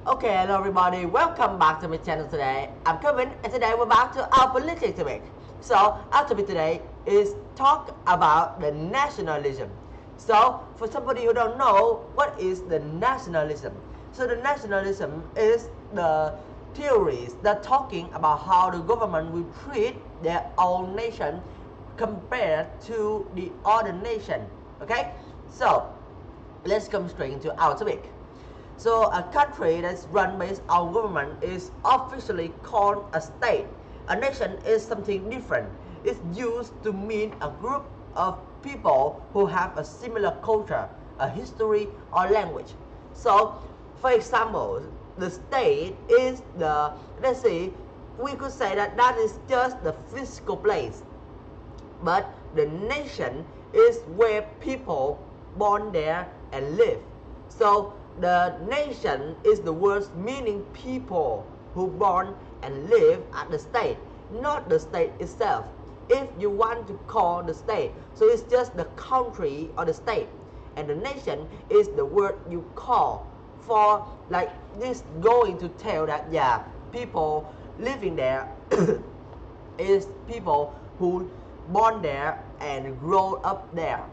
Okay, hello everybody, welcome back to my channel today. I'm Kevin and today we're back to our politics topic. So our topic today is talk about the nationalism. So for somebody who don't know, what is the nationalism? So the nationalism is the theories that talking about how the government will treat their own nation compared to the other nation. Okay, so let's come straight into our topic. So a country that's run by its own government is officially called a state. A nation is something different. It's used to mean a group of people who have a similar culture, a history, or language. So, for example, the state is the, let's see, we could say that is just the physical place. But the nation is where people born there and live. So the nation is the word's meaning people who born and live at the state, not the state itself. If you want to call the state, so it's just the country or the state, and the nation is the word you call for, like this going to tell that yeah, people living there is people who born there and grow up there.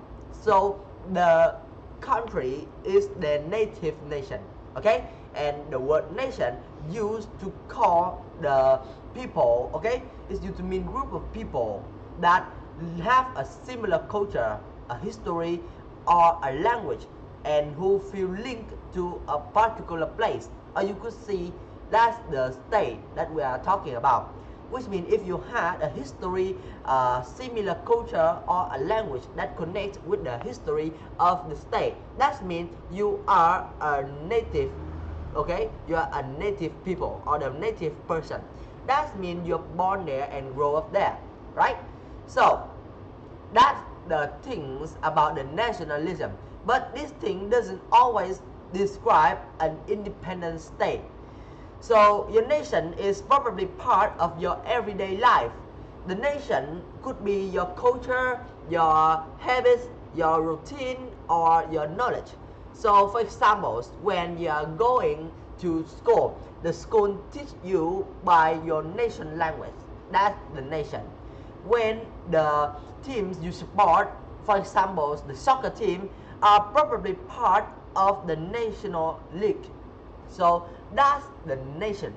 So the country is the native nation, okay, and the word nation used to call the people, okay, is used to mean group of people that have a similar culture, a history, or a language, and who feel linked to a particular place. Or you could see that's the state that we are talking about, which means if you had a history, similar culture, or a language that connects with the history of the state, that means you are a native, okay, you are a native people or the native person. That means you're born there and grow up there, right? So that's the things about the nationalism. But this thing doesn't always describe an independent state. So your nation is probably part of your everyday life. The nation could be your culture, your habits, your routine, or your knowledge. So for example, when you are going to school, the school teach you by your nation language. That's the nation. When the teams you support, for example, the soccer team, are probably part of the national league. So that's the nation.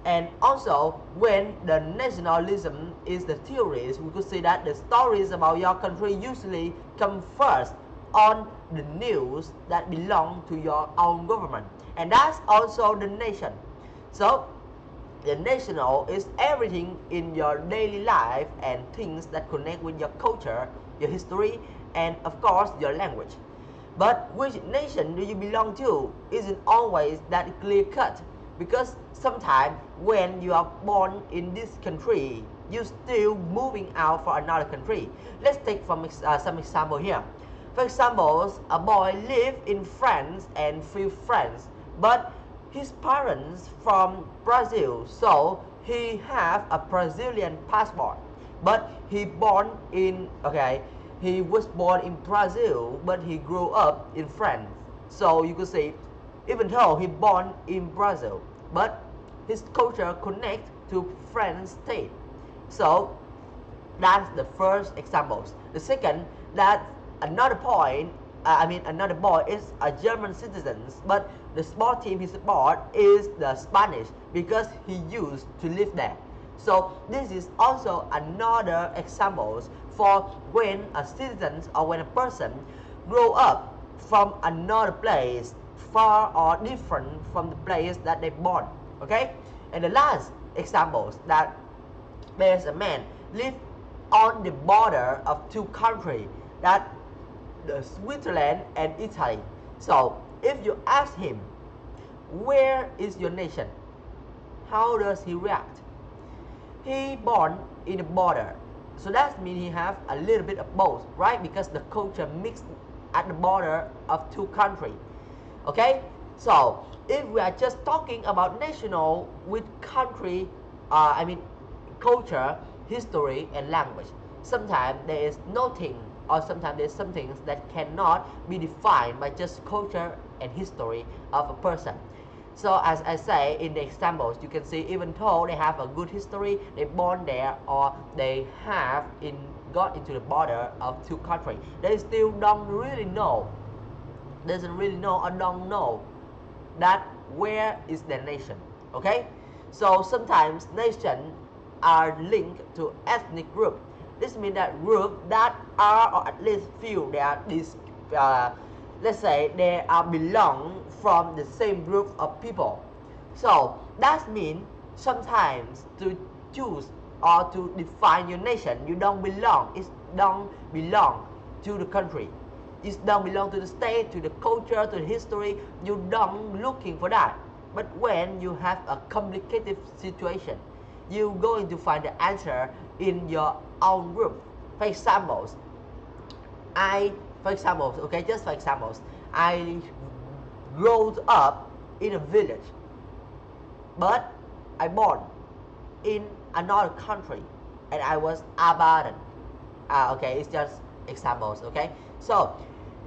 And also when the nationalism is the theories, we could say that the stories about your country usually come first on the news that belong to your own government, and that's also the nation. So the national is everything in your daily life and things that connect with your culture, your history, and of course your language. But which nation do you belong to isn't always that clear cut, because sometimes when you are born in this country, you're still moving out for another country. Let's take some example here. For example, a boy live in France and feel French, but his parents from Brazil, so he have a Brazilian passport. But he born in, okay, he was born in Brazil, but he grew up in France. So you could say, even though he born in Brazil, but his culture connect to French state. So that's the first example. The second, that another point, another boy is a German citizen, but the sport team he support is the Spanish because he used to live there. So this is also another example for when a citizen or when a person grow up from another place far or different from the place that they born. Okay, and the last example that there's a man live on the border of two countries, that the Switzerland and Italy. So if you ask him, where is your nation, how does he react? He born in the border, so that means he have a little bit of both, right? Because the culture mixed at the border of two countries. Okay, so if we are just talking about national with country, culture, history, and language, sometimes there is nothing, or sometimes there's some things that cannot be defined by just culture and history of a person. So as I say in the examples, you can see even though they have a good history, they born there or they have got into the border of two countries, they still don't really know, doesn't really know or don't know that where is their nation. Okay, so sometimes nations are linked to ethnic group. This means that group that are, or at least few, they are this let's say they are belong from the same group of people. So that means sometimes to choose or to define your nation, you don't belong, it don't belong to the country, it don't belong to the state, to the culture, to the history. You don't looking for that. But when you have a complicated situation, you're going to find the answer in your own group. For examples, okay, just for examples, I grew up in a village, but I born in another country, and I was abandoned. Okay, it's just examples. Okay, so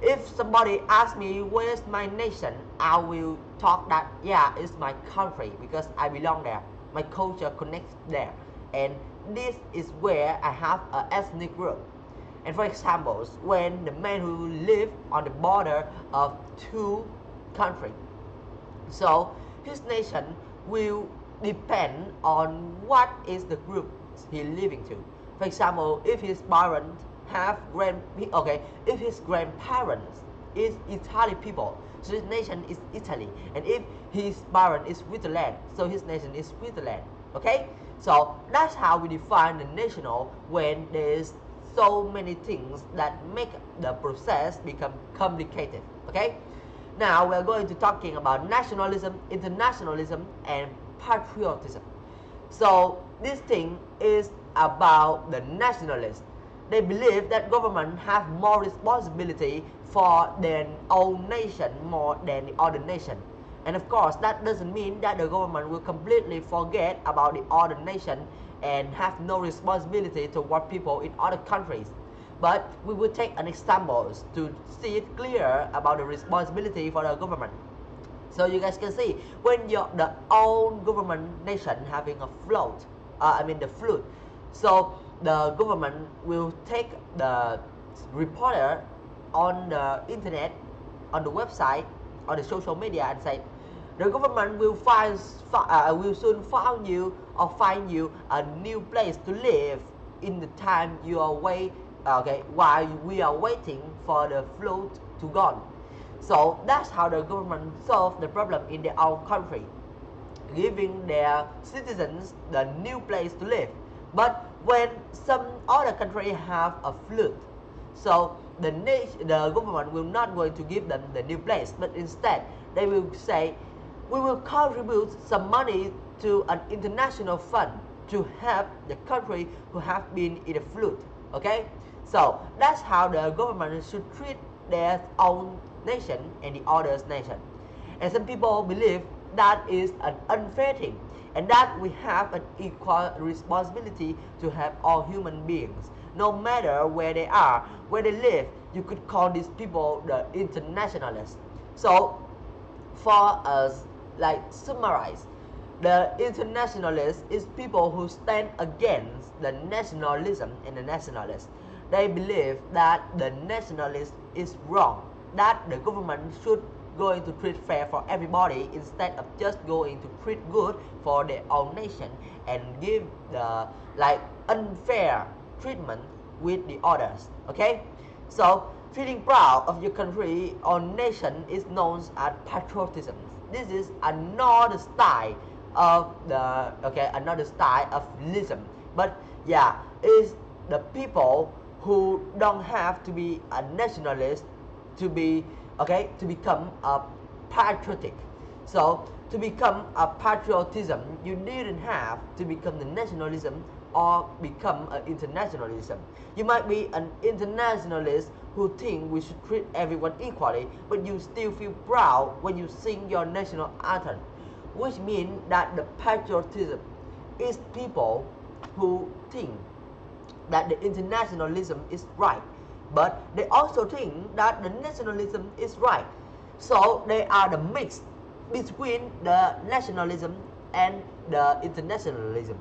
if somebody asks me where's my nation, I will talk that yeah, it's my country because I belong there. My culture connects there, and this is where I have an ethnic group. And for examples, when the man who live on the border of two countries, so his nation will depend on what is the group he living to. For example, if his parents have if his grandparents is Italian people, so his nation is Italy, and if his parent is Switzerland, so his nation is Switzerland. Okay, so that's how we define the national when there's so many things that make the process become complicated. Okay, now we're going to talking about nationalism, internationalism, and patriotism. So this thing is about the nationalists. They believe that government have more responsibility for their own nation more than the other nation. And of course, that doesn't mean that the government will completely forget about the other nation and have no responsibility toward people in other countries. But we will take an example to see it clear about the responsibility for the government. So you guys can see when the own government nation having a float, the flute. So the government will take the reporter on the internet, on the website, on the social media, and say the government will will soon find you a new place to live in the time you are while we are waiting for the flood to gone. So that's how the government solve the problem in their own country, giving their citizens the new place to live. But when some other country have a flood, so the government will not going to give them the new place, but instead they will say, we will contribute some money to an international fund to help the country who have been in a flood. Okay, so that's how the government should treat their own nation and the other's nation. And some people believe that is an unfair thing, and that we have an equal responsibility to help all human beings, no matter where they are, where they live. You could call these people the internationalists. So for us, like summarize, the internationalists is people who stand against the nationalism and the nationalists. They believe that the nationalist is wrong, that the government should going to treat fair for everybody instead of just going to treat good for their own nation and give the unfair treatment with the others. Okay, so feeling proud of your country or nation is known as patriotism. This is another style of lism, but yeah, is the people who don't have to be a nationalist to become a patriotic. So to become a patriotism, you didn't have to become the nationalism or become an internationalism. You might be an internationalist who think we should treat everyone equally, but you still feel proud when you sing your national anthem, which means that the patriotism is people who think that the internationalism is right, but they also think that the nationalism is right. So they are the mix between the nationalism and the internationalism.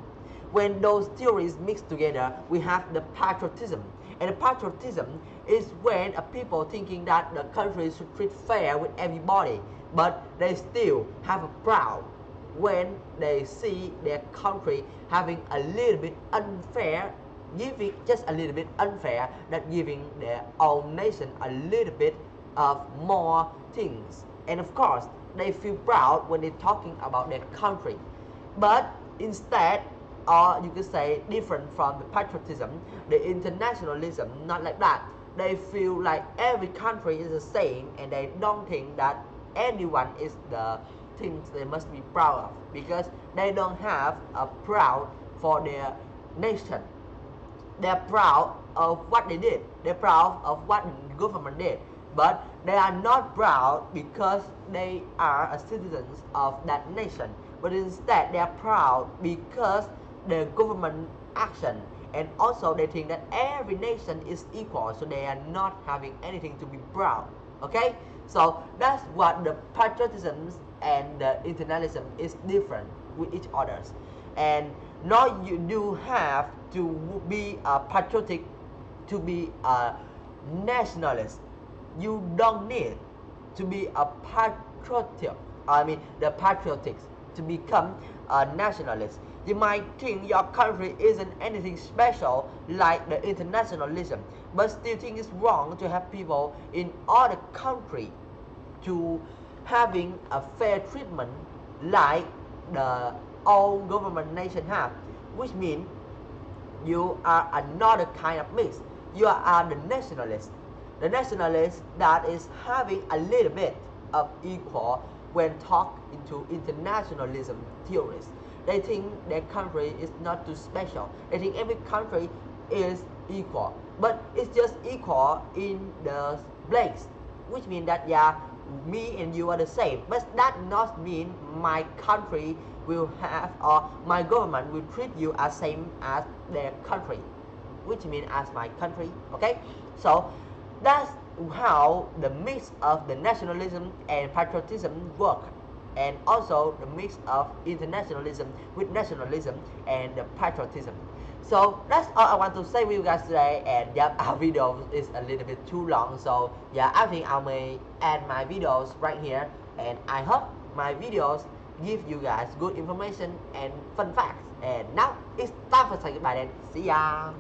When those theories mix together, we have the patriotism. And the patriotism is when a people thinking that the country should treat fair with everybody, but they still have a proud when they see their country having a little bit unfair, giving just a little bit unfair, that giving their own nation a little bit of more things. And of course, they feel proud when they're talking about their country. But instead, or you could say different from the patriotism, the internationalism, not like that. They feel like every country is the same, and they don't think that anyone is the things they must be proud of, because they don't have a proud for their nation. They're proud of what they did. They're proud of what the government did. But they are not proud because they are a citizens of that nation. But instead they are proud because the government action, and also they think that every nation is equal, so they are not having anything to be proud. Okay, so that's what the patriotism and the internationalism is different with each others. And now you do have to be a patriotic to be a nationalist. You don't need to be a patriotic to become a nationalist. You might think your country isn't anything special like the internationalism, but still think it's wrong to have people in other country to having a fair treatment like the own government nation have, which means you are another kind of mix. You are the nationalist. The nationalist that is having a little bit of equal when talk into internationalism theories. They think their country is not too special. They think every country is equal. But it's just equal in the place, which means that yeah, me and you are the same. But that not mean my country will have, or my government will treat you as same as their country, which means as my country. Okay, so that's how the mix of the nationalism and patriotism work, and also the mix of internationalism with nationalism and the patriotism. So that's all I want to say with you guys today. And yeah, our video is a little bit too long, so yeah, I think I may add my videos right here. And I hope my videos give you guys good information and fun facts. And now it's time for say goodbye then. See ya.